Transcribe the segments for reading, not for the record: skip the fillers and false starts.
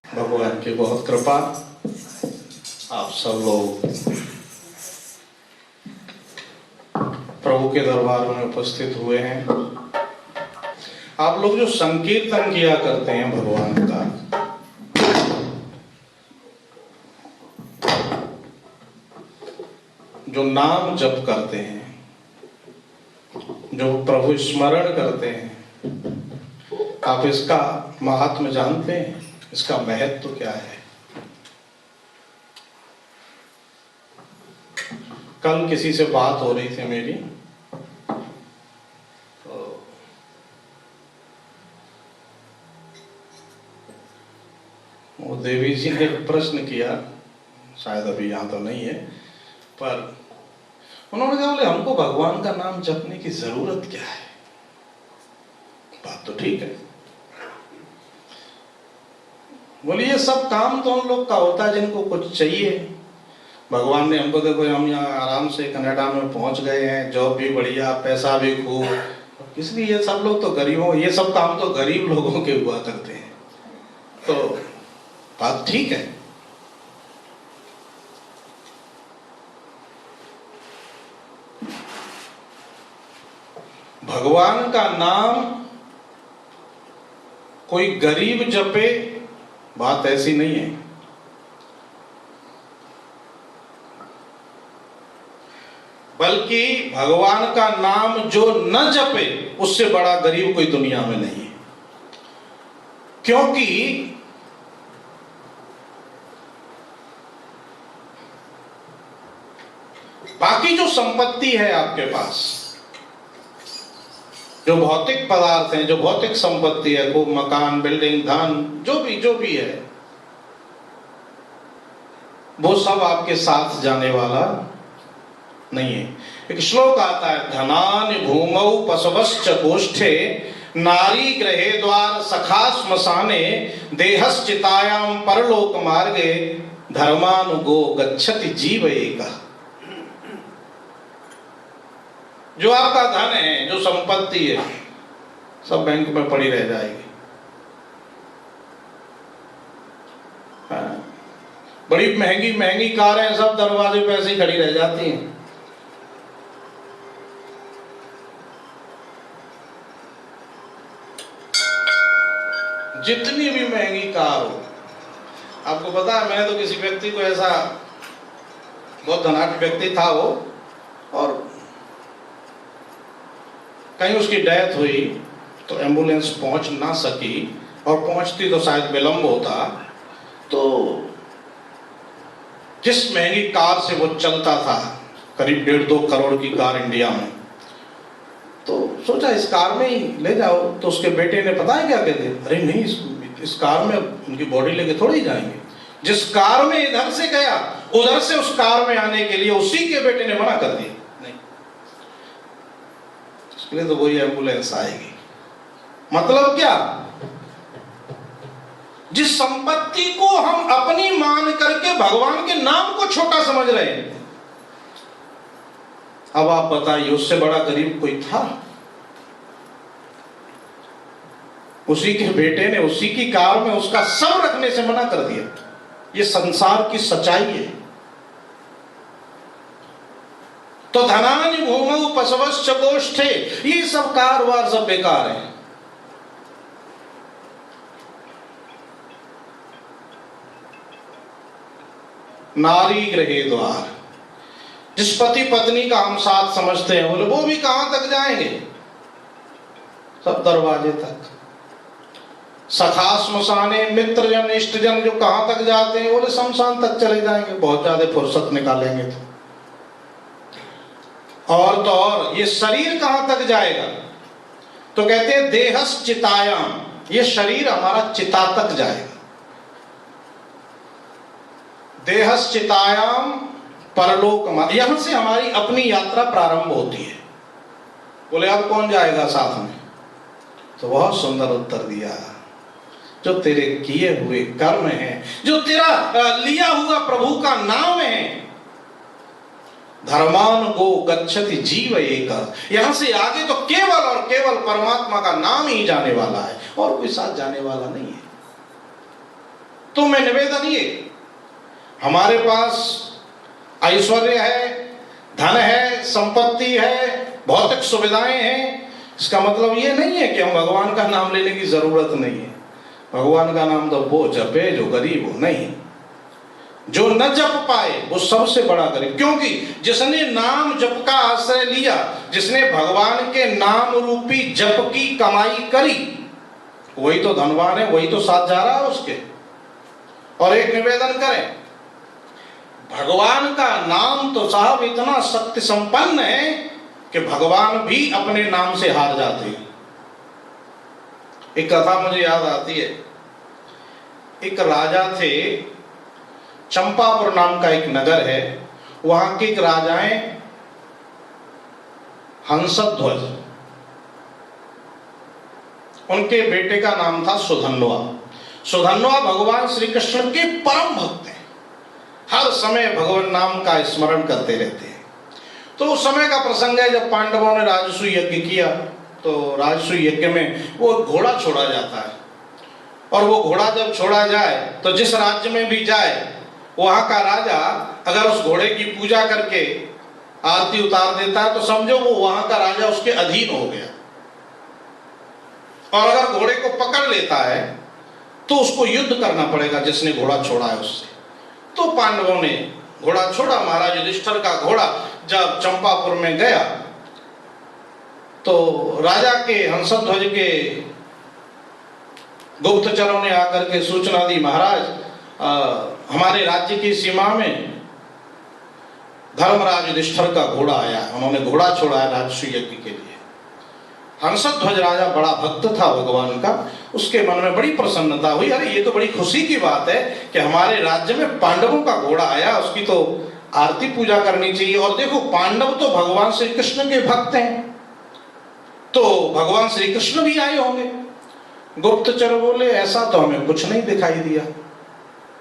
भगवान की बहुत कृपा, आप सब लोग प्रभु के दरबार में उपस्थित हुए हैं। आप लोग जो संकीर्तन किया करते हैं भगवान का, जो नाम जप करते हैं, जो प्रभु स्मरण करते हैं, आप इसका महात्म्य जानते हैं? इसका महत्व क्या है? कल किसी से बात हो रही थी मेरी, तो वो देवी जी ने एक प्रश्न किया, शायद अभी यहाँ तो नहीं है, पर उन्होंने कहा बोले हमको भगवान का नाम जपने की जरूरत क्या है? बात तो ठीक है। बोले ये सब काम तो उन लोग का होता है जिनको कुछ चाहिए, भगवान ने हमको, देखो हम यहाँ आराम से कनाडा में पहुंच गए हैं, जॉब भी बढ़िया, पैसा भी खूब, इसलिए ये सब लोग तो गरीबों, ये सब काम तो गरीब लोगों के हुआ करते हैं। तो बात ठीक है। भगवान का नाम कोई गरीब जपे, बात ऐसी नहीं है। बल्कि भगवान का नाम जो न जपे उससे बड़ा गरीब कोई दुनिया में नहीं है। क्योंकि बाकी जो संपत्ति है आपके पास, जो भौतिक पदार्थ हैं, जो भौतिक संपत्ति है, को मकान, बिल्डिंग, धन, जो भी है, वो सब आपके साथ जाने वाला नहीं है। एक श्लोक आता है, धनानि भूमौ पशवश्च गोष्ठे नारी गृहे द्वार सखा श्मशाने देहश्चितायाम परलोक मार्गे धर्मानुगो गच्छति जीव एका। जो आपका धन है, जो संपत्ति है, सब बैंक में पड़ी रह जाएगी। बड़ी महंगी महंगी कारें सब दरवाजे पे ऐसे ही खड़ी रह जाती हैं। जितनी भी महंगी कार हो, आपको पता है, मैंने तो किसी व्यक्ति को, ऐसा बहुत धनाढ्य व्यक्ति था वो, और कहीं उसकी डेथ हुई तो एम्बुलेंस पहुंच ना सकी, और पहुंचती तो शायद विलंब होता। तो जिस महंगी कार से वो चलता था, करीब 1.5-2 करोड़ की कार इंडिया में, तो सोचा इस कार में ही ले जाओ। तो उसके बेटे ने पता है क्या कहते, अरे नहीं, इस कार में उनकी बॉडी लेके थोड़ी जाएंगे। जिस कार में इधर से गया, उधर से उस कार में आने के लिए उसी के बेटे ने मना कर दिया, नहीं, इसके लिए तो वही एम्बुलेंस आएगी। मतलब क्या, जिस संपत्ति को हम अपनी मान करके भगवान के नाम को छोटा समझ रहे हैं, अब आप बताइए उससे बड़ा गरीब कोई था? उसी के बेटे ने उसी की कार में उसका सब रखने से मना कर दिया। ये संसार की सच्चाई है। तो धनानि भूमौ पशवश्च गोष्ठे, ये सब कारवार सब बेकार है। नारी गृहे द्वार, जिस पति पत्नी का हम साथ समझते हैं, बोले वो भी कहां तक जाएंगे, सब दरवाजे तक। सखा श्मशाने, मित्र जन इष्ट जन जो कहां तक जाते हैं, बोले शमशान तक चले जाएंगे, बहुत ज्यादा फुर्सत निकालेंगे तो। और तो और ये शरीर कहां तक जाएगा, तो कहते हैं देहश्चितायाम, ये शरीर हमारा चिता तक जाएगा। देहश्चितायाम परलोक मार्ग, यहां से हमारी अपनी यात्रा प्रारंभ होती है। बोले अब कौन जाएगा साथ में, तो बहुत सुंदर उत्तर दिया, जो तेरे किए हुए कर्म हैं, जो तेरा लिया हुआ प्रभु का नाम है। धर्मान को गच्छति जीव एक, यहां से आगे तो केवल और केवल परमात्मा का नाम ही जाने वाला है, और कोई साथ जाने वाला नहीं है। तो मैं निवेदन, ये हमारे पास ऐश्वर्य है, धन है, संपत्ति है, भौतिक सुविधाएं हैं, इसका मतलब ये नहीं है कि हम भगवान का नाम लेने की जरूरत नहीं है। भगवान का नाम तो वो जपे जो गरीब हो, नहीं, जो न जप पाए वो सबसे बड़ा गरीब। क्योंकि जिसने नाम जप का आश्रय लिया, जिसने भगवान के नाम रूपी जप की कमाई करी, वही तो धनवान है, वही तो साथ जा रहा है उसके। और एक निवेदन करें, भगवान का नाम तो साहब इतना शक्ति संपन्न है कि भगवान भी अपने नाम से हार जाते हैं। एक कथा मुझे याद आती है, एक राजा थे, चंपापुर नाम का एक नगर है, वहां के एक राजाएं हंसध्वज, उनके बेटे का नाम था सुधन्वा। सुधन्वा भगवान श्री कृष्ण के परम भक्त हैं। हर समय भगवान नाम का स्मरण करते रहते हैं। तो उस समय का प्रसंग है जब पांडवों ने राजसूय यज्ञ किया, तो राजसूय यज्ञ में वो घोड़ा छोड़ा जाता है, और वो घोड़ा जब छोड़ा जाए तो जिस राज्य में भी जाए वहां का राजा अगर उस घोड़े की पूजा करके आरती उतार देता है तो समझो वो वहां का राजा उसके अधीन हो गया, और अगर घोड़े को पकड़ लेता है तो उसको युद्ध करना पड़ेगा जिसने घोड़ा छोड़ा है उससे। तो पांडवों ने घोड़ा छोड़ा। महाराज युधिष्ठिर का घोड़ा जब चंपापुर में गया तो राजा के हंसध्वज के गुप्तचरों ने आकर के सूचना दी, महाराज हमारे राज्य की सीमा में धर्मराज युधिष्ठिर का घोड़ा आया, उन्होंने घोड़ा छोड़ा है राजसूय यज्ञ के लिए। हंसध्वज राजा बड़ा भक्त था भगवान का, उसके मन में बड़ी प्रसन्नता हुई, अरे ये तो बड़ी खुशी की बात है कि हमारे राज्य में पांडवों का घोड़ा आया, उसकी तो आरती पूजा करनी चाहिए। और देखो पांडव तो भगवान श्री कृष्ण के भक्त हैं, तो भगवान श्री कृष्ण भी आए होंगे। गुप्तचर बोले ऐसा तो हमें कुछ नहीं दिखाई दिया,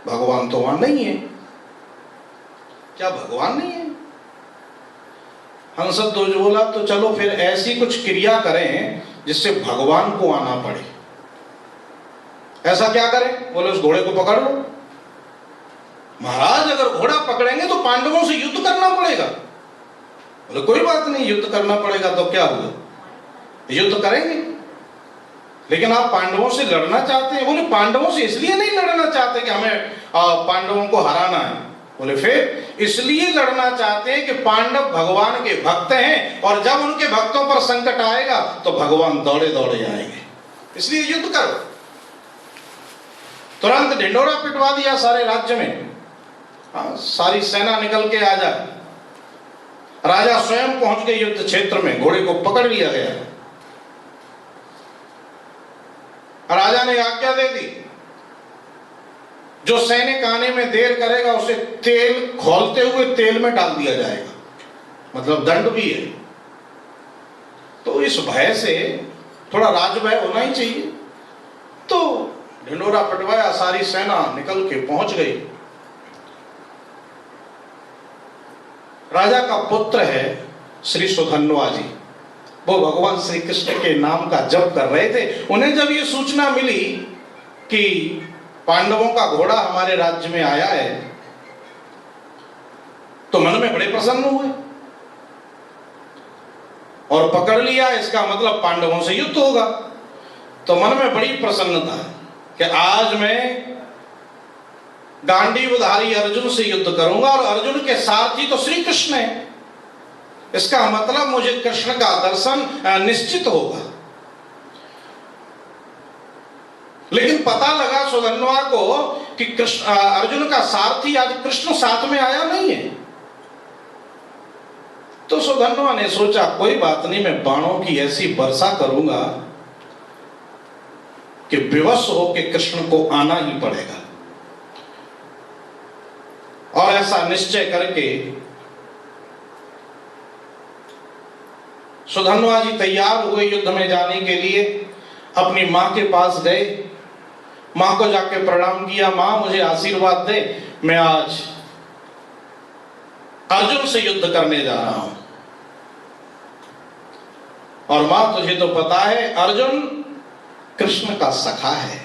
भगवान तो वहां नहीं है। क्या भगवान नहीं है? हंसध्वज बोला तो चलो फिर ऐसी कुछ क्रिया करें जिससे भगवान को आना पड़े। ऐसा क्या करें? बोले उस घोड़े को पकड़ लो। महाराज अगर घोड़ा पकड़ेंगे तो पांडवों से युद्ध करना पड़ेगा। बोले कोई बात नहीं, युद्ध करना पड़ेगा तो क्या हुआ, युद्ध करेंगे। लेकिन आप पांडवों से लड़ना चाहते हैं? बोले पांडवों से इसलिए नहीं लड़ना चाहते कि हमें पांडवों को हराना है। बोले फिर इसलिए लड़ना चाहते हैं कि पांडव भगवान के भक्त हैं, और जब उनके भक्तों पर संकट आएगा तो भगवान दौड़े दौड़े आएंगे, इसलिए युद्ध करो। तुरंत ढिंडोरा पिटवा दिया सारे राज्य में, सारी सेना निकल के आ जाए। राजा स्वयं पहुंच गए युद्ध क्षेत्र में, घोड़े को पकड़ लिया गया। राजा ने आज्ञा दे दी, जो सैनिक आने में देर करेगा उसे तेल खौलते हुए तेल में डाल दिया जाएगा, मतलब दंड भी है। तो इस भय से थोड़ा राजभय होना ही चाहिए। तो ढिंडोरा पिटवाया, सारी सेना निकल के पहुंच गई। राजा का पुत्र है श्री सुधन्वा जी, वो भगवान श्री कृष्ण के नाम का जप कर रहे थे। उन्हें जब ये सूचना मिली कि पांडवों का घोड़ा हमारे राज्य में आया है तो मन में बड़े प्रसन्न हुए और पकड़ लिया, इसका मतलब पांडवों से युद्ध होगा। तो मन में बड़ी प्रसन्नता कि आज मैं गांडीवधारी अर्जुन से युद्ध करूंगा, और अर्जुन के सारथी तो श्री कृष्ण है, इसका मतलब मुझे कृष्ण का दर्शन निश्चित होगा। लेकिन पता लगा सुधन्वा को कि कृष्ण अर्जुन का सारथी आज कृष्ण साथ में आया नहीं है। तो सुधन्वा ने सोचा कोई बात नहीं, मैं बाणों की ऐसी वर्षा करूंगा कि विवश हो के कृष्ण को आना ही पड़ेगा। और ऐसा निश्चय करके सुधन्वा जी तैयार हुए युद्ध में जाने के लिए। अपनी मां के पास गए, मां को जाके प्रणाम किया, मां मुझे आशीर्वाद दे, मैं आज अर्जुन से युद्ध करने जा रहा हूं। और मां तुझे तो पता है अर्जुन कृष्ण का सखा है,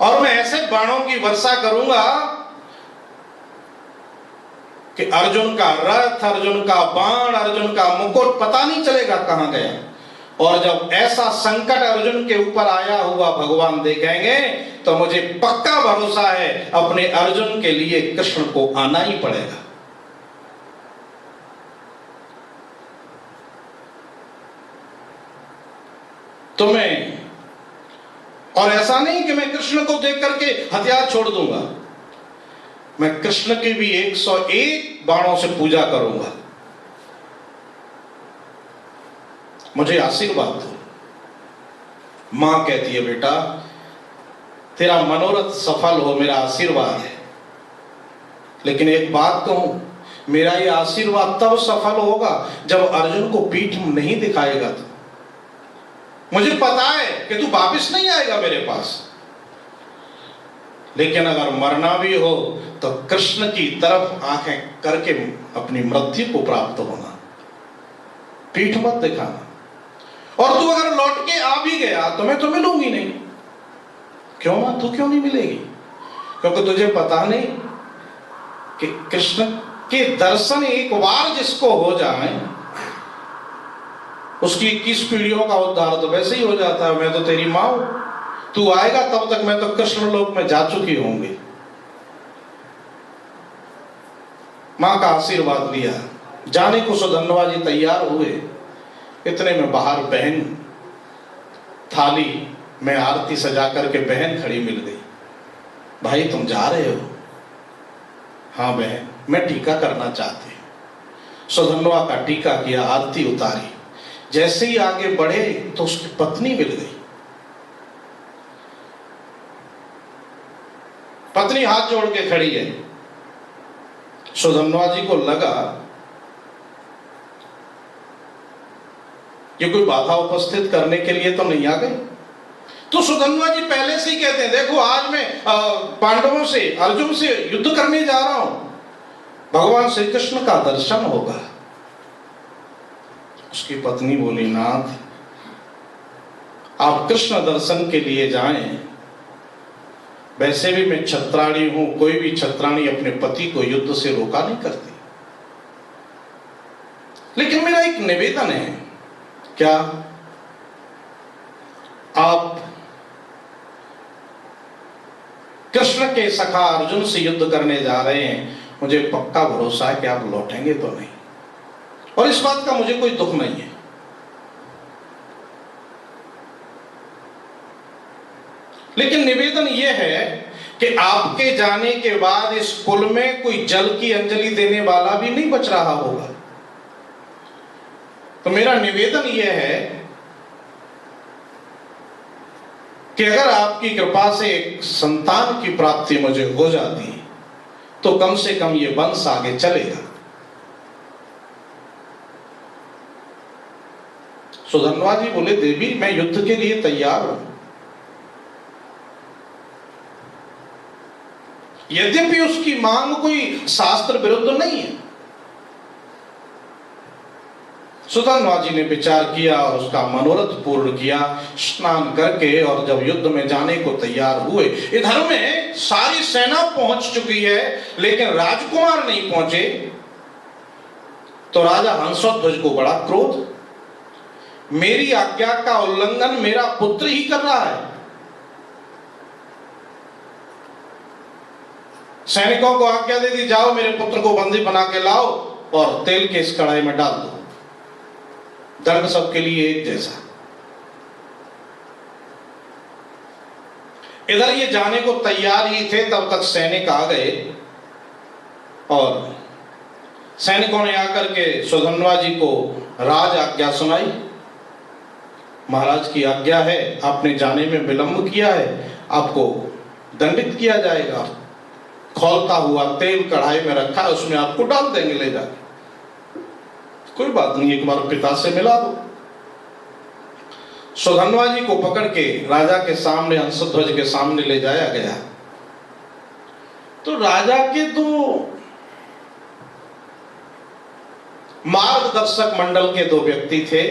और मैं ऐसे बाणों की वर्षा करूंगा कि अर्जुन का रथ, अर्जुन का बाण, अर्जुन का मुकुट पता नहीं चलेगा कहां गया। और जब ऐसा संकट अर्जुन के ऊपर आया हुआ भगवान देखेंगे तो मुझे पक्का भरोसा है अपने अर्जुन के लिए कृष्ण को आना ही पड़ेगा। तो मैं, और ऐसा नहीं कि मैं कृष्ण को देख करके हथियार छोड़ दूंगा, मैं कृष्ण की भी 101 बाणों से पूजा करूंगा, मुझे आशीर्वाद दो। मां कहती है बेटा तेरा मनोरथ सफल हो, मेरा आशीर्वाद है। लेकिन एक बात कहूं, मेरा ये आशीर्वाद तब सफल होगा जब अर्जुन को पीठ नहीं दिखाएगा। तो मुझे पता है कि तू वापिस नहीं आएगा मेरे पास, लेकिन अगर मरना भी हो तो कृष्ण की तरफ आंखें करके अपनी मृत्यु को प्राप्त होना, पीठ मत दिखाना। और तू अगर लौट के आ भी गया तो मैं तो मिलूंगी नहीं। क्यों ना? तू क्यों नहीं मिलेगी? क्योंकि तुझे पता नहीं कि कृष्ण के दर्शन एक बार जिसको हो जाए उसकी 21 पीढ़ियों का उद्धार तो वैसे ही हो जाता है। मैं तो तेरी माँ हूं, तू आएगा तब तक मैं तो कृष्ण लोक में जा चुकी होंगी। मां का आशीर्वाद लिया, जाने को सुधन्वा जी तैयार हुए। इतने में बाहर बहन थाली में आरती सजा करके बहन खड़ी मिल गई। भाई तुम जा रहे हो? हाँ बहन, मैं टीका करना चाहती हूं। सुधन्वा का टीका किया, आरती उतारी। जैसे ही आगे बढ़े तो उसकी पत्नी मिल गई। पत्नी हाथ जोड़ के खड़ी है। सुधन्वा जी को लगा ये कोई बाधा उपस्थित करने के लिए तो नहीं आ गई। तो सुधन्वा जी पहले से ही कहते हैं, देखो आज मैं पांडवों से, अर्जुन से युद्ध करने जा रहा हूं, भगवान श्री कृष्ण का दर्शन होगा। उसकी पत्नी बोली, नाथ आप कृष्ण दर्शन के लिए जाएं, वैसे भी मैं छत्राणी हूं, कोई भी छत्राणी अपने पति को युद्ध से रोका नहीं करती, लेकिन मेरा एक निवेदन है, क्या आप कृष्ण के सखा अर्जुन से युद्ध करने जा रहे हैं, मुझे पक्का भरोसा है कि आप लौटेंगे तो नहीं, और इस बात का मुझे कोई दुख नहीं है। लेकिन निवेदन यह है कि आपके जाने के बाद इस कुल में कोई जल की अंजलि देने वाला भी नहीं बच रहा होगा। तो मेरा निवेदन यह है कि अगर आपकी कृपा से एक संतान की प्राप्ति मुझे हो जाती तो कम से कम ये वंश आगे चलेगा। सुधन्वा जी बोले, देवी मैं युद्ध के लिए तैयार हूं, यद्यपि उसकी मांग कोई शास्त्र विरुद्ध नहीं है। सुधन्वा जी ने विचार किया और उसका मनोरथ पूर्ण किया। स्नान करके और जब युद्ध में जाने को तैयार हुए, इधर में सारी सेना पहुंच चुकी है लेकिन राजकुमार नहीं पहुंचे। तो राजा हंसध्वज को बड़ा क्रोध, मेरी आज्ञा का उल्लंघन मेरा पुत्र ही कर रहा है। सैनिकों को आज्ञा दे दी, जाओ मेरे पुत्र को बंदी बना के लाओ और तेल के इस कढ़ाई में डाल दो, दंड सबके लिए एक जैसा। इधर ये जाने को तैयार ही थे, तब तक सैनिक आ गए और सैनिकों ने आकर के सुधन्वा जी को राज आज्ञा सुनाई। महाराज की आज्ञा है, आपने जाने में विलंब किया है, आपको दंडित किया जाएगा। खौलता हुआ तेल कढ़ाई में रखा है, उसमें आपको डाल देंगे ले जाके। कोई बात नहीं, एक बार पिता से मिला दो। सुधन्वा जी को पकड़ के राजा के सामने, हंसध्वज के सामने ले जाया गया। तो राजा के दो मार्गदर्शक मंडल के दो व्यक्ति थे,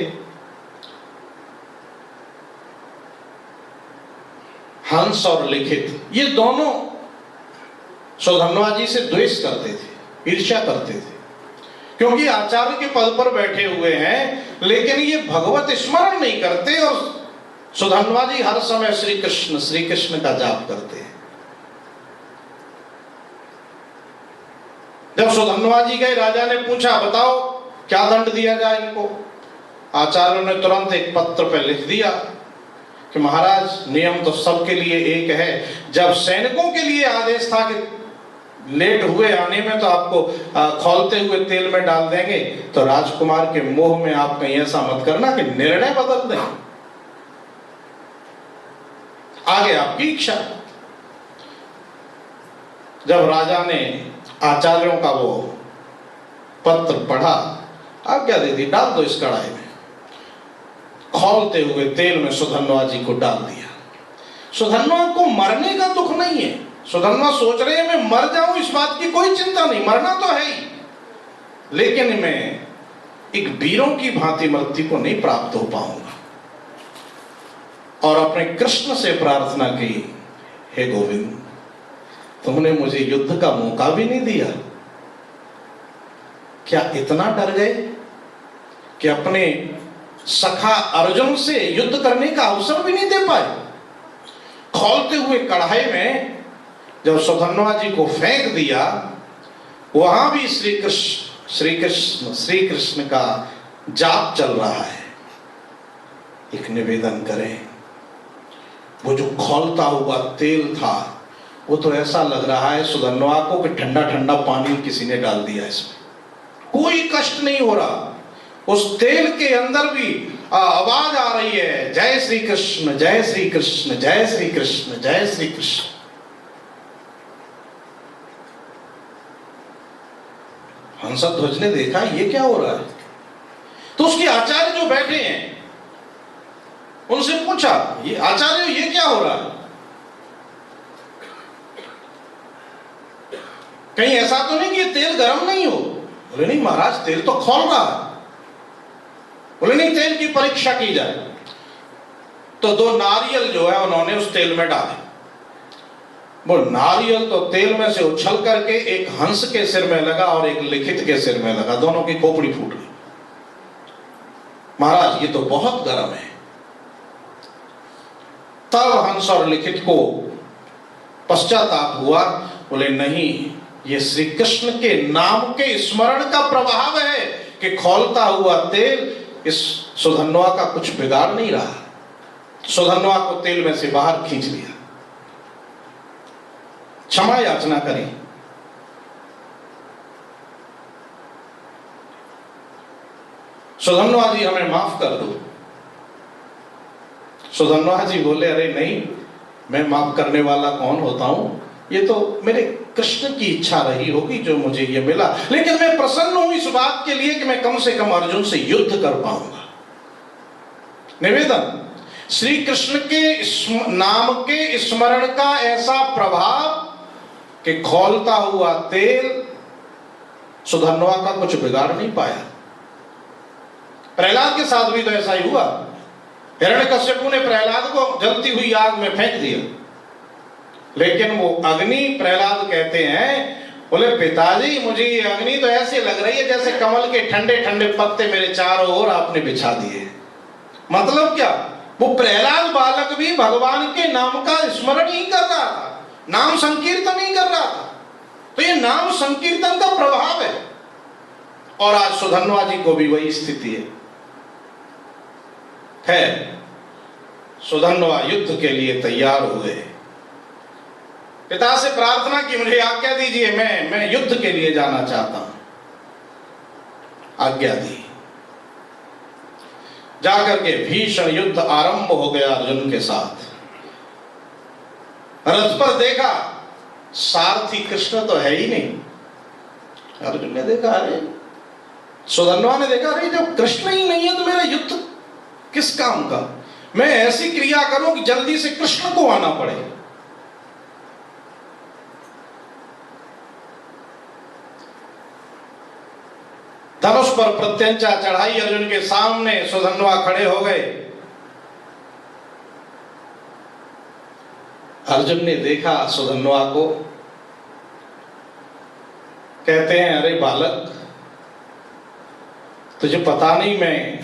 हंस और लिखित। ये दोनों सुधन्वा जी से द्वेष करते थे, ईर्ष्या करते थे, क्योंकि आचार्य के पद पर बैठे हुए हैं लेकिन ये भगवत स्मरण नहीं करते और सुधन्वा जी हर समय श्री कृष्ण का जाप करते हैं। जब सुधन्वा जी गए, राजा ने पूछा, बताओ क्या दंड दिया जाए इनको। आचार्यों ने तुरंत एक पत्र पर लिख दिया कि महाराज नियम तो सबके लिए एक है, जब सैनिकों के लिए आदेश था कि लेट हुए आने में तो आपको खौलते हुए तेल में डाल देंगे, तो राजकुमार के मोह में आप कहीं ऐसा मत करना कि निर्णय बदल दें, आगे आपकी इच्छा। जब राजा ने आचार्यों का वो पत्र पढ़ा, आज्ञा दे दी, डाल दो इस कढ़ाई में। खौलते हुए तेल में सुधन्वा जी को डाल दिया। सुधन्वा को मरने का दुख नहीं है, सुधन्वा सोच रहे हैं मैं मर जाऊं इस बात की कोई चिंता नहीं, मरना तो है ही, लेकिन मैं एक वीरों की भांति मृत्यु को नहीं प्राप्त हो पाऊंगा। और अपने कृष्ण से प्रार्थना की, हे गोविंद, तुमने मुझे युद्ध का मौका भी नहीं दिया। क्या इतना डर गए कि अपने सखा अर्जुन से युद्ध करने का अवसर भी नहीं दे पाए? खौलते हुए कढ़ाई में जब सुधन्वा जी को फेंक दिया, वहां भी श्री कृष्ण का जाप चल रहा है। एक निवेदन करें, वो जो खौलता हुआ तेल था वो तो ऐसा लग रहा है सुधन्वा को कि ठंडा ठंडा पानी किसी ने डाल दिया इसमें, कोई कष्ट नहीं हो रहा। उस तेल के अंदर भी आवाज आ रही है, जय श्री कृष्ण जय श्री कृष्ण जय श्री कृष्ण जय श्री कृष्ण। हंसध्वज ने देखा ये क्या हो रहा है, तो उसके आचार्य जो बैठे हैं उनसे पूछा, ये आचार्य ये क्या हो रहा है? कहीं ऐसा तो नहीं कि ये तेल गर्म नहीं हो? बोले नहीं महाराज, तेल तो खौल रहा है। बोले नहीं, तेल की परीक्षा की जाए। तो 2 नारियल जो है उन्होंने उस तेल में डाले। वो नारियल तो तेल में से उछल करके एक हंस के सिर में लगा और एक लिखित के सिर में लगा, दोनों की खोपड़ी फूट गई। महाराज ये तो बहुत गर्म है। तब हंस और लिखित को पश्चाताप हुआ। बोले नहीं, ये श्री कृष्ण के नाम के स्मरण का प्रभाव है कि खौलता हुआ तेल इस सुधन्वा का कुछ बिगाड़ नहीं रहा। सुधन्वा को तेल में से बाहर खींच लिया। क्षमा याचना करें। सुधन्वा जी हमें माफ कर दो। सुधन्वा जी बोले, अरे नहीं, मैं माफ करने वाला कौन होता हूं, ये तो मेरे कृष्ण की इच्छा रही होगी जो मुझे ये मिला, लेकिन मैं प्रसन्न हूं इस बात के लिए कि मैं कम से कम अर्जुन से युद्ध कर पाऊंगा। निवेदन, श्री कृष्ण के नाम के स्मरण का ऐसा प्रभाव कि खौलता हुआ तेल सुधन्वा का कुछ बिगाड़ नहीं पाया। प्रहलाद के साथ भी तो ऐसा ही हुआ। हिरण्यकश्यपु ने प्रहलाद को जलती हुई आग में फेंक दिया, लेकिन वो अग्नि, प्रहलाद कहते हैं, बोले पिताजी मुझे ये अग्नि तो ऐसे लग रही है जैसे कमल के ठंडे ठंडे पत्ते मेरे चारों ओर आपने बिछा दिए। मतलब क्या, वो प्रहलाद बालक भी भगवान के नाम का स्मरण ही कर रहा था, नाम संकीर्तन ही कर रहा था। तो ये नाम संकीर्तन का प्रभाव है। और आज सुधन्वा जी को भी वही स्थिति है। सुधन्वा युद्ध के लिए तैयार हुए। पिता से प्रार्थना की, मुझे आज्ञा दीजिए, मैं युद्ध के लिए जाना चाहता हूं। आज्ञा दी। जाकर के भीषण युद्ध आरंभ हो गया अर्जुन के साथ। रथ पर देखा, सारथी कृष्ण तो है ही नहीं। अर्जुन ने देखा, अरे, सुधन्वा ने देखा, अरे जब कृष्ण ही नहीं है तो मेरा युद्ध किस काम का? मैं ऐसी क्रिया करूं कि जल्दी से कृष्ण को आना पड़े। धनुष पर प्रत्यंचा चढ़ाई अर्जुन के सामने, सुधन्वा खड़े हो गए। अर्जुन ने देखा सुधन्वा को, कहते हैं, अरे बालक, तुझे पता नहीं मैं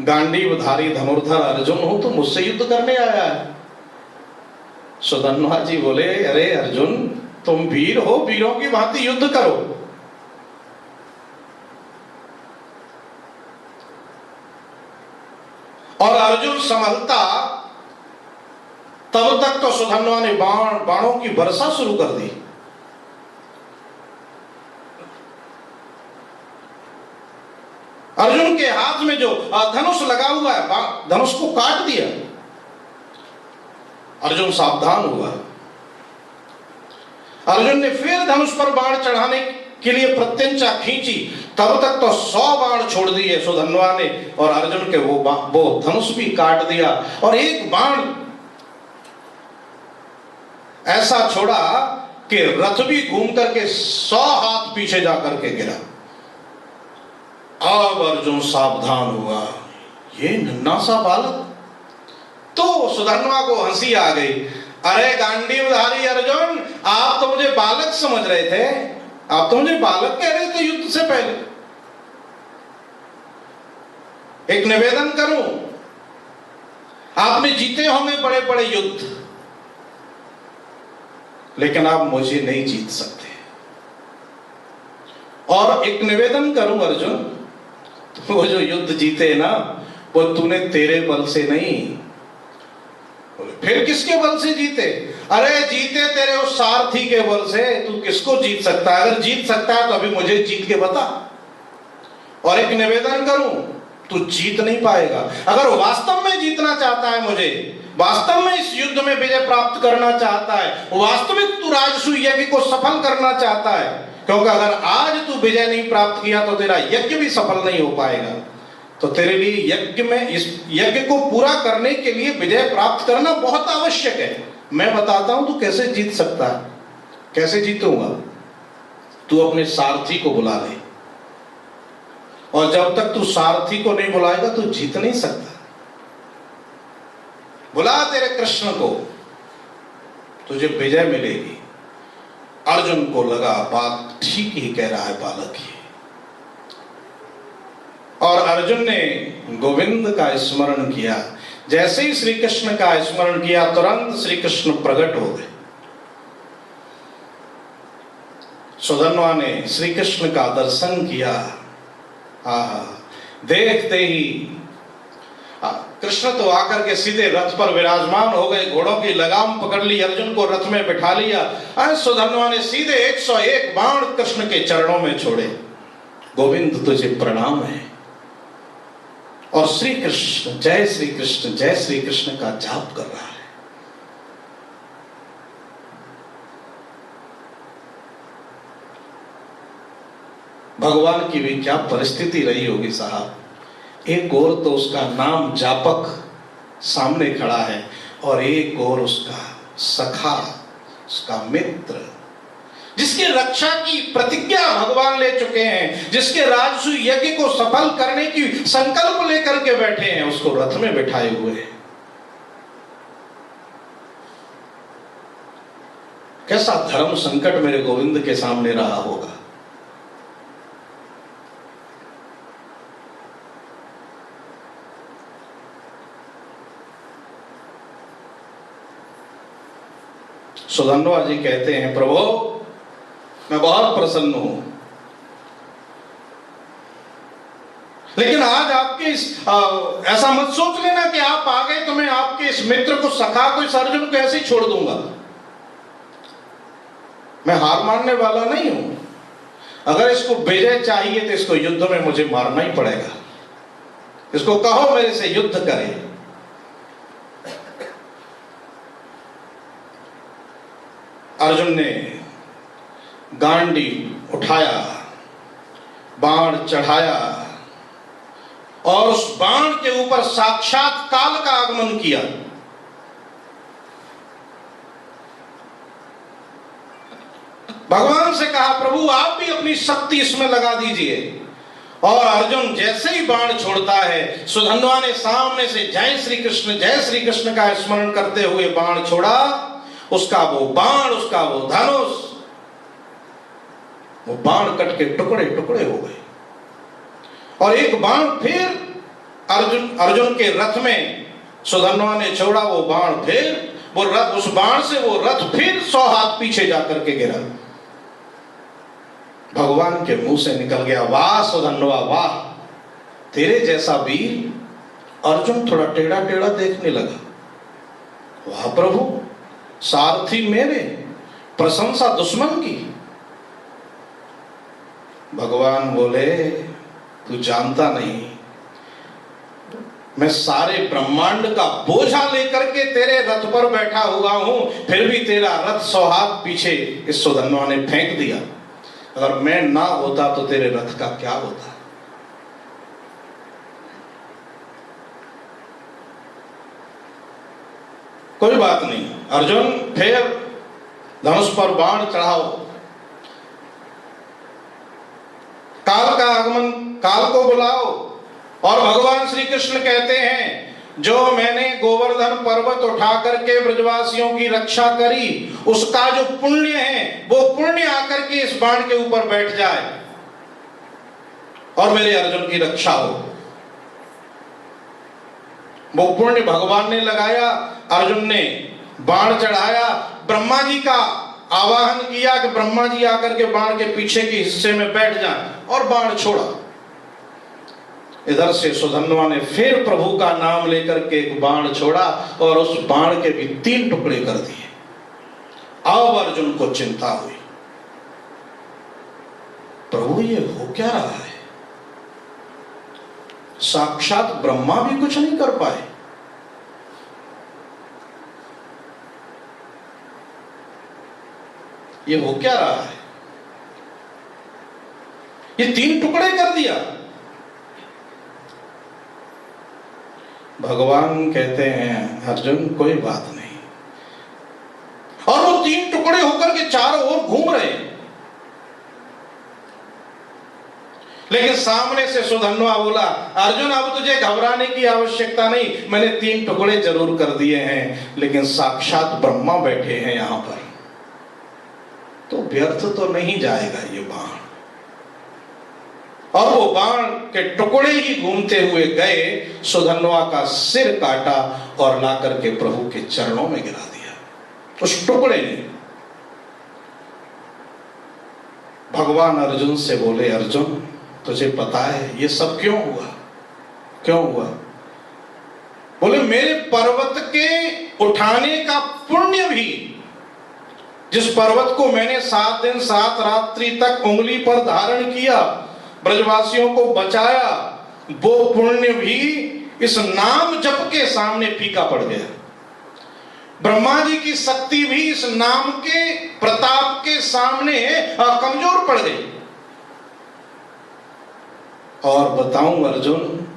गांडीवधारी धनुर्धर अर्जुन हूं, तो मुझसे युद्ध करने आया है। सुधन्वा जी बोले, अरे अर्जुन, तुम वीर हो, वीरों की भांति युद्ध करो। और अर्जुन संभलता तब तक तो सुधन्वा ने बाणों की वर्षा शुरू कर दी। अर्जुन के हाथ में जो धनुष लगा हुआ है, धनुष को काट दिया। अर्जुन सावधान हुआ। अर्जुन ने फिर धनुष पर बाण चढ़ाने के लिए प्रत्यंचा खींची, तब तक तो 100 बाण छोड़ दिए सुधन्वा ने, और अर्जुन के वो धनुष भी काट दिया। और एक बाण ऐसा छोड़ा कि रथ भी घूम करके 100 हाथ पीछे जाकर के गिरा। अब अर्जुन सावधान हुआ, ये नन्हा सा बालक। तो सुधन्वा को हंसी आ गई, अरे गांडीवधारी अर्जुन, आप तो मुझे बालक समझ रहे थे, आप तो मुझे बालक कह रहे थे युद्ध से पहले। एक निवेदन करूं, आपने जीते होंगे बड़े बड़े युद्ध, लेकिन आप मुझे नहीं जीत सकते। और एक निवेदन करूं अर्जुन, वो जो युद्ध जीते ना, वो तूने तेरे बल से नहीं, फिर किसके बल से जीते? अरे जीते तेरे उस सारथी के बल से। तू किसको जीत सकता है? अगर जीत सकता है तो अभी मुझे जीत के बता। और एक निवेदन करूं, तू जीत नहीं पाएगा। अगर वास्तव में जीतना चाहता है, मुझे वास्तव में इस युद्ध में विजय प्राप्त करना चाहता है, वास्तविक तू राजसूय यज्ञ को सफल करना चाहता है, क्योंकि अगर आज तू विजय नहीं प्राप्त किया तो तेरा यज्ञ भी सफल नहीं हो पाएगा। तो तेरे लिए यज्ञ में, इस यज्ञ को पूरा करने के लिए विजय प्राप्त करना बहुत आवश्यक है। मैं बताता हूं तू कैसे जीत सकता है। कैसे जीतूंगा? तू अपने सारथी को बुला ले, और जब तक तू सारथी को नहीं बुलाएगा तू जीत नहीं सकता। बुला तेरे कृष्ण को, तुझे विजय मिलेगी। अर्जुन को लगा बात ठीक ही कह रहा है बालक ही। और अर्जुन ने गोविंद का स्मरण किया। जैसे ही श्री कृष्ण का स्मरण किया, तुरंत श्री कृष्ण प्रकट हो गए। सुधन्वा ने श्री कृष्ण का दर्शन किया। देखते ही कृष्ण तो आकर के सीधे रथ पर विराजमान हो गए, घोड़ों की लगाम पकड़ ली, अर्जुन को रथ में बिठा लिया। सुधन्वा ने सीधे 101 बाण कृष्ण के चरणों में छोड़े। गोविंद तुझे प्रणाम है। और श्री कृष्ण जय श्री कृष्ण जय श्री कृष्ण का जाप कर रहा है। भगवान की भी क्या परिस्थिति रही होगी साहब। एक ओर तो उसका नाम जापक सामने खड़ा है, और एक ओर उसका सखा, उसका मित्र, जिसकी रक्षा की प्रतिज्ञा भगवान ले चुके हैं, जिसके राजसूय यज्ञ को सफल करने की संकल्प लेकर के बैठे हैं, उसको रथ में बिठाए हुए हैं। कैसा धर्म संकट मेरे गोविंद के सामने रहा होगा। सुधन्वा जी कहते हैं, प्रभु मैं बहुत प्रसन्न हूं, लेकिन आज आपके ऐसा मत सोच लेना कि आप आ गए तो मैं आपके इस मित्र को, सखा को, इस अर्जुन को ऐसे ही छोड़ दूंगा। मैं हार मानने वाला नहीं हूं। अगर इसको विजय चाहिए तो इसको युद्ध में मुझे मारना ही पड़ेगा। इसको कहो मेरे से युद्ध करे। अर्जुन ने गांडी उठाया, बाण चढ़ाया, और उस बाण के ऊपर साक्षात काल का आगमन किया। भगवान से कहा, प्रभु आप भी अपनी शक्ति इसमें लगा दीजिए। और अर्जुन जैसे ही बाण छोड़ता है, सुधन्वा ने सामने से जय श्री कृष्ण का स्मरण करते हुए बाण छोड़ा। उसका वो बाण, उसका वो धनुष, वो बाण कट के टुकड़े टुकड़े हो गए। और एक बाण फिर अर्जुन के रथ में सुधन्वा ने छोड़ा। वो बाण फिर वो रथ, उस बाण से वो रथ फिर 100 हाथ पीछे जाकर के गिरा। भगवान के मुंह से निकल गया, वाह सुधन्वा वाह, तेरे जैसा वीर। अर्जुन थोड़ा टेढ़ा टेढ़ा देखने लगा। वाह प्रभु, सारथी मेरे, प्रशंसा दुश्मन की। भगवान बोले, तू जानता नहीं, मैं सारे ब्रह्मांड का बोझा लेकर के तेरे रथ पर बैठा हुआ हूं, फिर भी तेरा रथ 100 हाथ पीछे इस सुधन्वा ने फेंक दिया। अगर मैं ना होता तो तेरे रथ का क्या होता। कोई बात नहीं अर्जुन, फिर धनुष पर बाण चढ़ाओ। काल का आगमन, काल को बुलाओ। और भगवान श्री कृष्ण कहते हैं जो मैंने गोवर्धन पर्वत उठा करके ब्रजवासियों की रक्षा करी, उसका जो पुण्य है वो पुण्य आकर के इस बाण के ऊपर बैठ जाए और मेरे अर्जुन की रक्षा हो। वो पुण्य भगवान ने लगाया, अर्जुन ने बाण चढ़ाया, ब्रह्मा जी का आवाहन किया कि ब्रह्मा जी आकर के बाण के पीछे के हिस्से में बैठ जाएं, और बाण छोड़ा। इधर से सुधन्वा ने फिर प्रभु का नाम लेकर के एक बाण छोड़ा और उस बाण के भी 3 टुकड़े कर दिए। अब अर्जुन को चिंता हुई, प्रभु ये हो क्या रहा है? साक्षात ब्रह्मा भी कुछ नहीं कर पाए। ये हो क्या रहा है? ये 3 टुकड़े कर दिया। भगवान कहते हैं अर्जुन कोई बात नहीं। और वो 3 टुकड़े होकर के चारों ओर घूम रहे हैं। लेकिन सामने से सुधन्वा बोला, अर्जुन अब तुझे घबराने की आवश्यकता नहीं, मैंने 3 टुकड़े जरूर कर दिए हैं, लेकिन साक्षात ब्रह्मा बैठे हैं यहां पर, तो व्यर्थ तो नहीं जाएगा ये बाण। और वो बाण के टुकड़े ही घूमते हुए गए, सुधन्वा का सिर काटा और ला करके प्रभु के चरणों में गिरा दिया उस टुकड़े ने। भगवान अर्जुन से बोले, अर्जुन तुझे पता है ये सब क्यों हुआ? क्यों हुआ? बोले मेरे पर्वत के उठाने का पुण्य भी, जिस पर्वत को मैंने 7 दिन 7 रात्रि तक उंगली पर धारण किया, ब्रजवासियों को बचाया, वो पुण्य भी इस नाम जप के सामने फीका पड़ गया। ब्रह्मा जी की शक्ति भी इस नाम के प्रताप के सामने कमजोर पड़ गई। और बताऊं अर्जुन,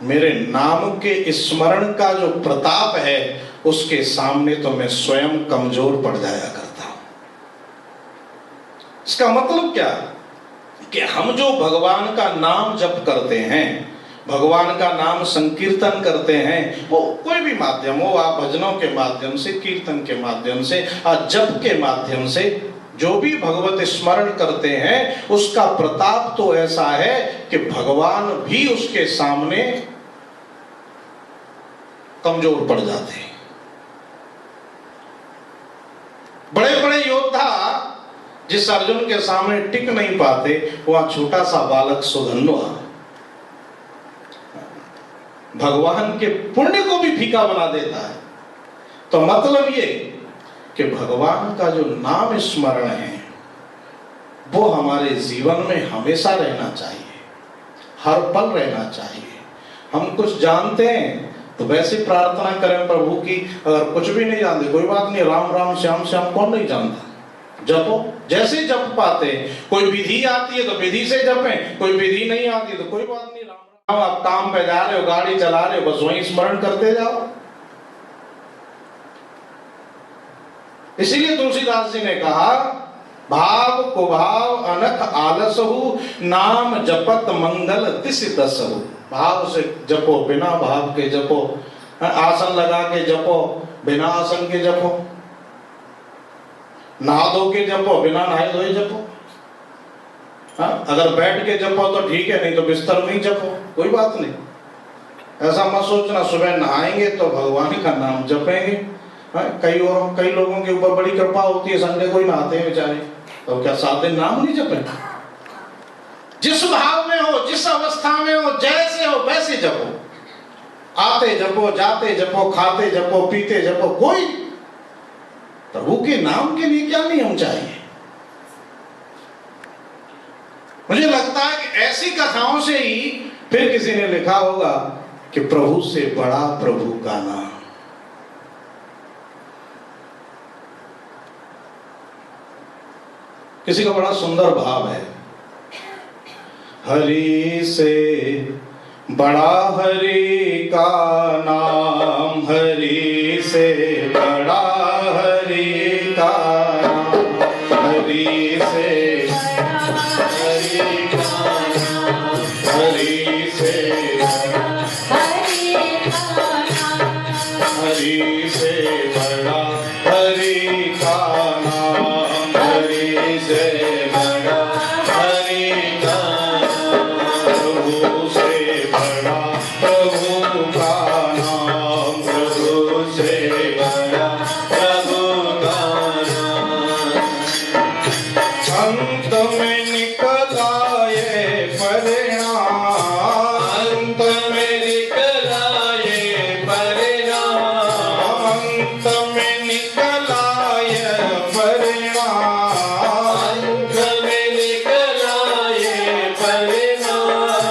मेरे नाम के स्मरण का जो प्रताप है उसके सामने तो मैं स्वयं कमजोर पड़ जाया करता हूं। इसका मतलब क्या कि हम जो भगवान का नाम जप करते हैं, भगवान का नाम संकीर्तन करते हैं, वो कोई भी माध्यम हो, आप भजनों के माध्यम से, कीर्तन के माध्यम से, जप के माध्यम से जो भी भगवत स्मरण करते हैं, उसका प्रताप तो ऐसा है कि भगवान भी उसके सामने कमजोर पड़ जाते हैं। बड़े बड़े योद्धा जिस अर्जुन के सामने टिक नहीं पाते, वह छोटा सा बालक सुधन्वा भगवान के पुण्य को भी फीका बना देता है। तो मतलब ये कि भगवान का जो नाम स्मरण है वो हमारे जीवन में हमेशा रहना चाहिए, हर पल रहना चाहिए। हम कुछ जानते हैं तो वैसे प्रार्थना करें प्रभु की, अगर कुछ भी नहीं जानते कोई बात नहीं, राम राम श्याम श्याम कौन नहीं जानता, जपो जैसे जप पाते। कोई विधि आती है तो विधि से जपें, कोई विधि नहीं आती तो कोई बात नहीं, राम राम। आप काम पे जा रहे हो, गाड़ी चला रहे हो, बस वही स्मरण करते जाओ। इसीलिए तुलसीदास जी ने कहा, भाव को भाव अनख आलसहु, नाम जपत मंगल दिस दसहु। भाव से जपो, बिना भाव के जपो, आसन लगा के जपो, बिना आसन के जपो, नहा धो के जपो, बिना नहाए धोए जपो। अगर बैठ के जपो तो ठीक है, नहीं तो बिस्तर में ही जपो, कोई बात नहीं। ऐसा मत सोचना सुबह नहाएंगे तो भगवान का नाम जपेंगे। कई लोगों के ऊपर बड़ी कृपा होती है, संडे को ही नहाते हैं बेचारे, तो क्या 7 दिन नाम नहीं जपें? जिस भाव में हो, जिस अवस्था में हो, जैसे हो वैसे जपो। आते जपो, जाते जपो, खाते जपो, पीते जपो। कोई प्रभु के नाम के लिए क्या नियम चाहिए? मुझे लगता है कि ऐसी कथाओं से ही फिर किसी ने लिखा होगा कि प्रभु से बड़ा प्रभु का नाम। किसी का बड़ा सुंदर भाव है, हरि से बड़ा हरि का नाम, हरि से बड़ा हरि का नाम, हरि से हरि का नाम, हरि से हरि से बड़ा हरि का नाम, हरि से बड़ा हरि का नाम, प्रभु से बड़ा प्रभु का नाम, प्रभु से बड़ा प्रभु का नाम। अंत में निकला ये परिणाम, अंत में निकला ये परिणाम, अंत में निकला ये परिणाम, अंत में निकला ये परिणाम।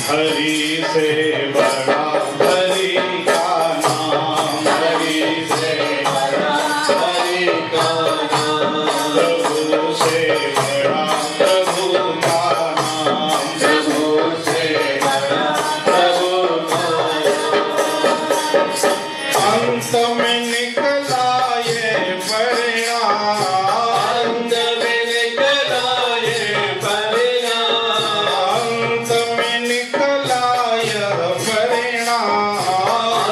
हरि से बड़ा हरि का नाम, हरि से बड़ा हरि का नाम, प्रभु से बड़ा प्रभु का नाम, प्रभु से बड़ा प्रभु का नाम। अंत में निकला ये परिणाम, अंत में निकला ये परिणाम, अंत में निकला यह परिणाम,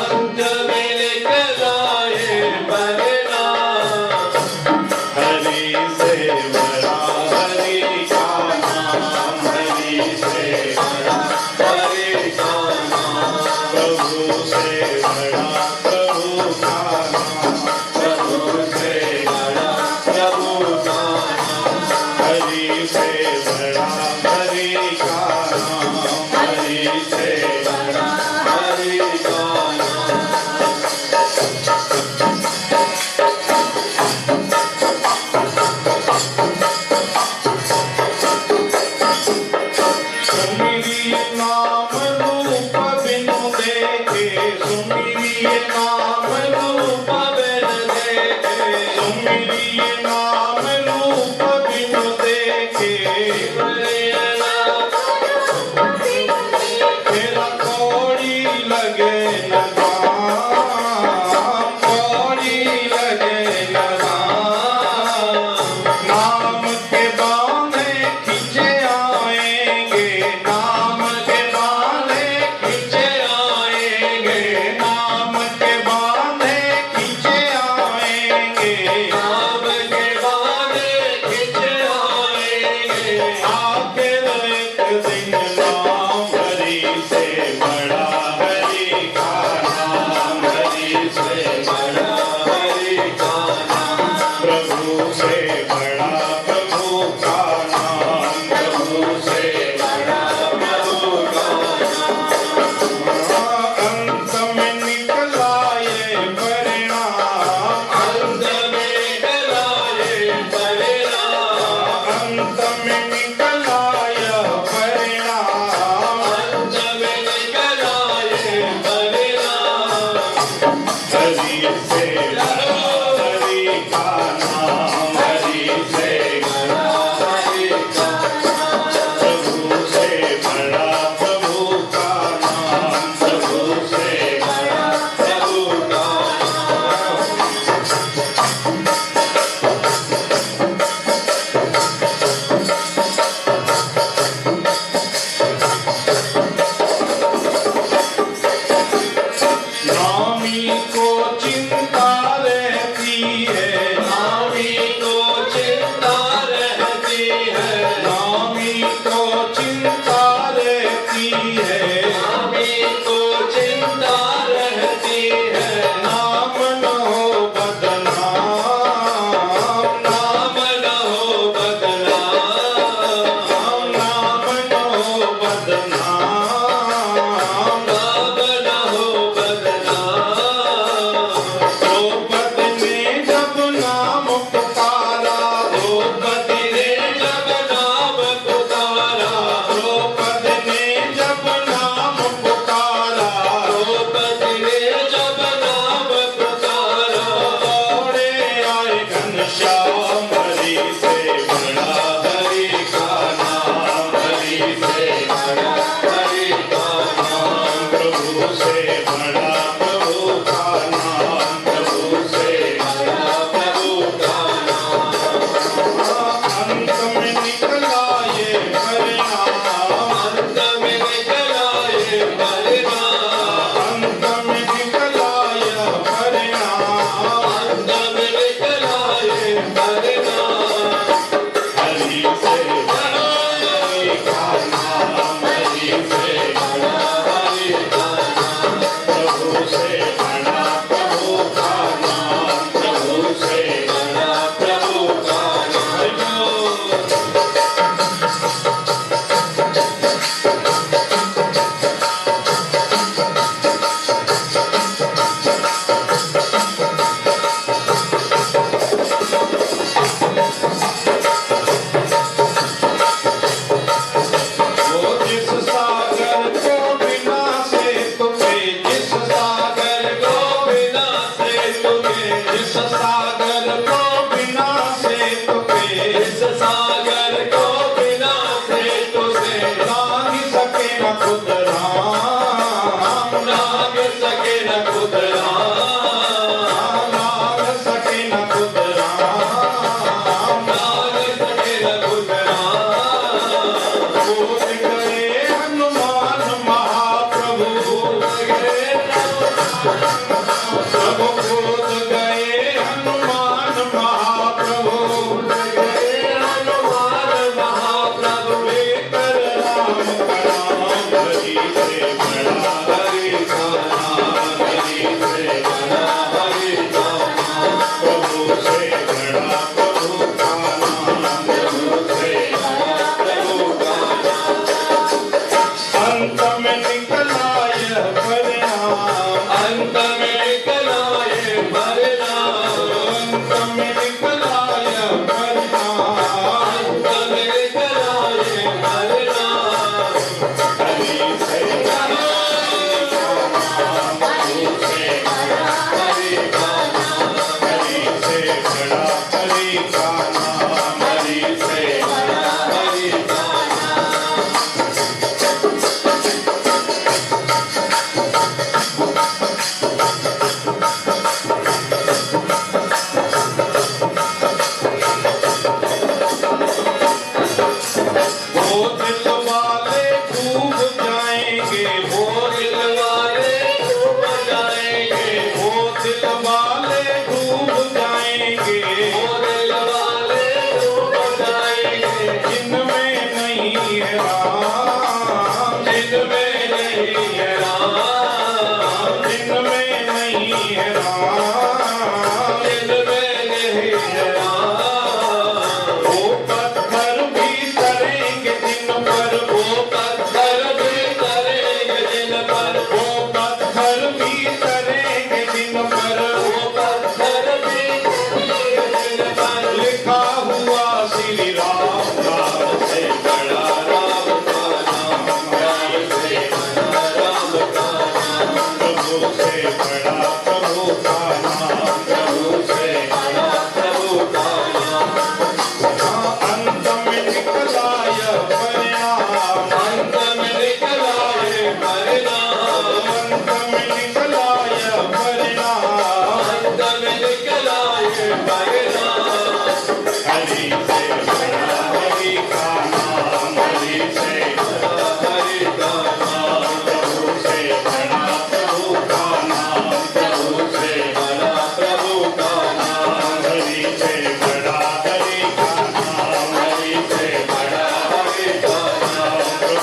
अंत में निकला ये परिणाम। हरि से बड़ा हरि का नाम, हरि से बड़ा हरि का नाम, प्रभु से बड़ा प्रभु का नाम, प्रभु से बड़ा प्रभु का नाम। हरि से बड़ा हरि का नाम, हरि से बड़ा हरि का नाम। सुमिरिय नाम रूप बिनु देखे, सुमिरिय नाम रूप बिनु देखे, सुमिरिय नाम रूप बिनु देखे। तेरा कौड़ी लगे न दाम, कौड़ी लगे न दाम। नाम के बांधे खींचे आएंगे, नाम के बांधे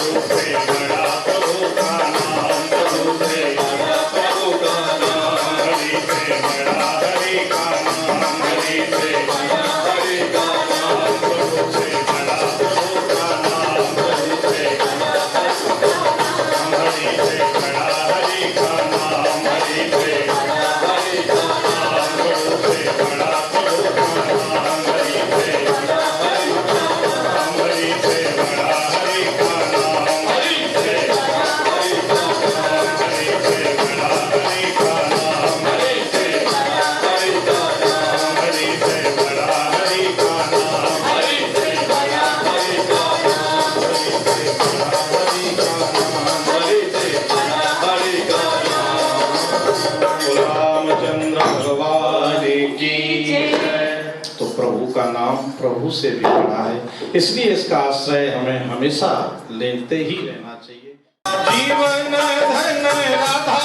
प्रभु से बड़ा प्रभु का नाम, प्रभु से बड़ा प्रभु का नाम, हरि से बड़ा हरि का नाम, हरि से बड़ा हरि का नाम, प्रभु से बड़ा प्रभु का नाम, प्रभु से बड़ा हरि से बड़ा हरि का नाम, हरि से बड़ा हरि का नाम, प्रभु से बड़ा प्रभु का नाम, हरि से बड़ा हरि का नाम, हरि से बड़ा हरि का नाम, हरि से बड़ा हरि का नाम, हरि से बड़ा हरि का नाम, हरि से बड़ा हरि का नाम, हरि से बड़ा हरि का नाम, हरि से बड़ा हरि का नाम, हरि से बड़ा हरि का नाम, हरि से बड़ा हरि का नाम। रामचंद्र भगवान की जय। तो प्रभु का नाम प्रभु से भी बड़ा है, इसलिए इसका आश्रय हमें हमेशा लेते ही रहना चाहिए। जीवन धन राधा